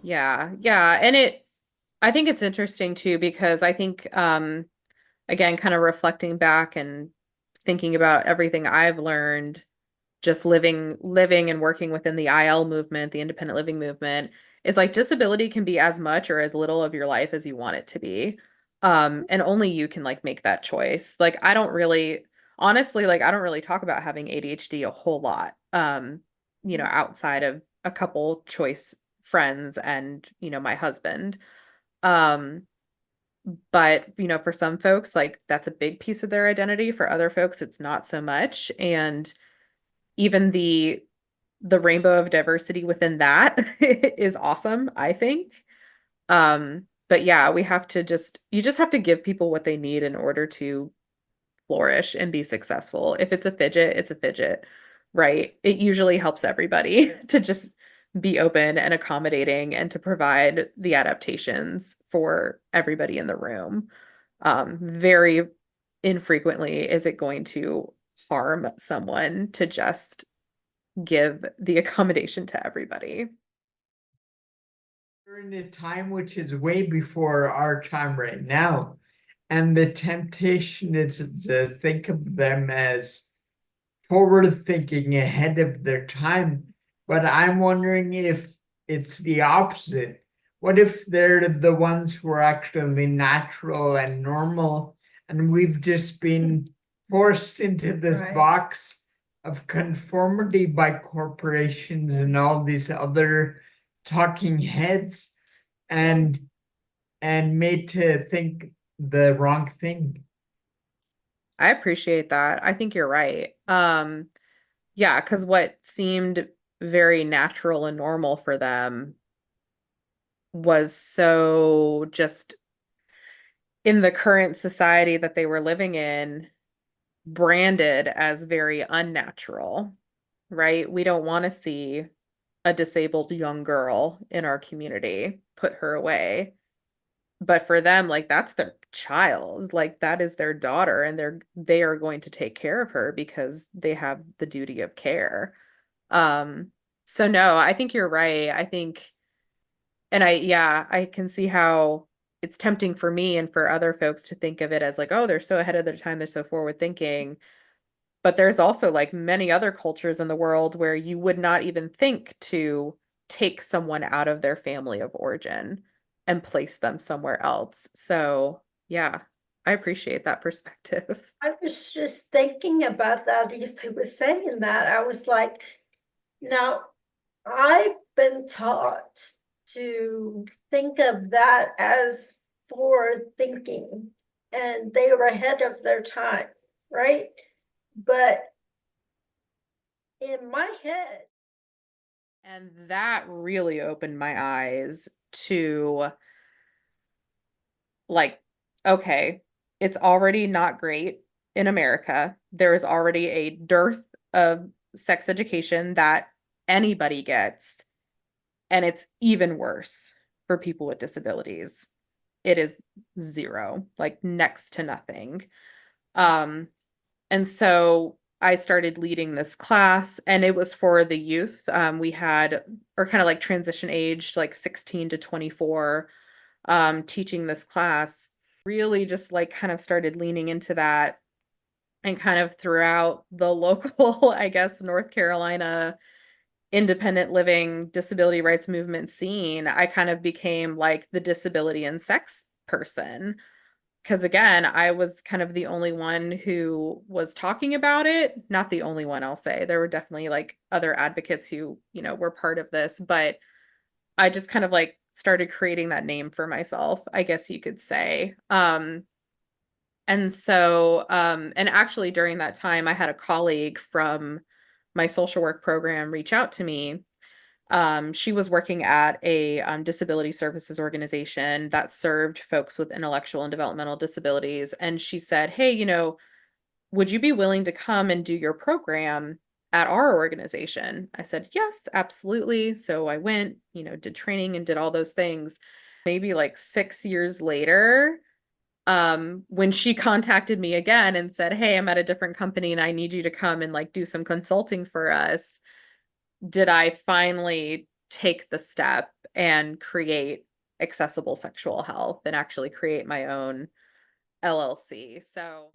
Yeah. And I think it's interesting too, because I think, again, kind of reflecting back and thinking about everything I've learned, just living and working within the IL movement, the independent living movement, is like disability can be as much or as little of your life as you want it to be. And only you can like make that choice. Like I don't really, honestly, like I don't really talk about having ADHD a whole lot. Outside of a couple choice friends and, my husband. Um, but, for some folks, like that's a big piece of their identity. For other folks, it's not so much. And even the rainbow of diversity within that is awesome, I think. But yeah, you just have to give people what they need in order to flourish and be successful. If it's a fidget, it's a fidget, right? It usually helps everybody to just be open and accommodating and to provide the adaptations for everybody in the room. Very infrequently is it going to harm someone to just give the accommodation to everybody. During a time which is way before our time right now. And the temptation is to think of them as forward thinking ahead of their time. But I'm wondering if it's the opposite. What if they're the ones who are actually natural and normal, and we've just been forced into this Right. box of conformity by corporations and all these other talking heads and made to think the wrong thing. I appreciate that. I think you're right. Yeah, because what seemed very natural and normal for them was so just in the current society that they were living in, branded as very unnatural, right? We don't want to see a disabled young girl in our community, put her away. But for them, like that's their child, like that is their daughter, and they are going to take care of her because they have the duty of care. Um, so no, I think you're right. I think, and yeah, I can see how it's tempting for me and for other folks to think of it as like, oh, they're so ahead of their time, they're so forward thinking. But there's also like many other cultures in the world where you would not even think to take someone out of their family of origin and place them somewhere else. So, yeah, I appreciate that perspective. I was just thinking about that as he was saying that. I was like, now I've been taught to think of that as forward thinking, and they were ahead of their time, right? But in my head, And that really opened my eyes to like, okay, it's already not great in America. There is already a dearth of sex education that anybody gets, and it's even worse for people with disabilities. It is zero, like next to nothing. Um, and so I started leading this class, and it was for the youth. We had, or kind of like transition aged, like 16 to 24, teaching this class. Really just like kind of started leaning into that and kind of throughout the local, I guess, North Carolina independent living disability rights movement scene, I kind of became like the disability and sex person. Because again, I was kind of the only one who was talking about it. Not the only one, I'll say. There were definitely like other advocates who, were part of this, but I just kind of like started creating that name for myself, I guess you could say. And actually during that time, I had a colleague from my social work program reach out to me. She was working at a disability services organization that served folks with intellectual and developmental disabilities. And she said, hey, would you be willing to come and do your program at our organization? I said, yes, absolutely. So I went, did training and did all those things. Maybe like 6 years later, when she contacted me again and said, hey, I'm at a different company and I need you to come and like do some consulting for us, did I finally take the step and create accessible sexual health and actually create my own LLC. So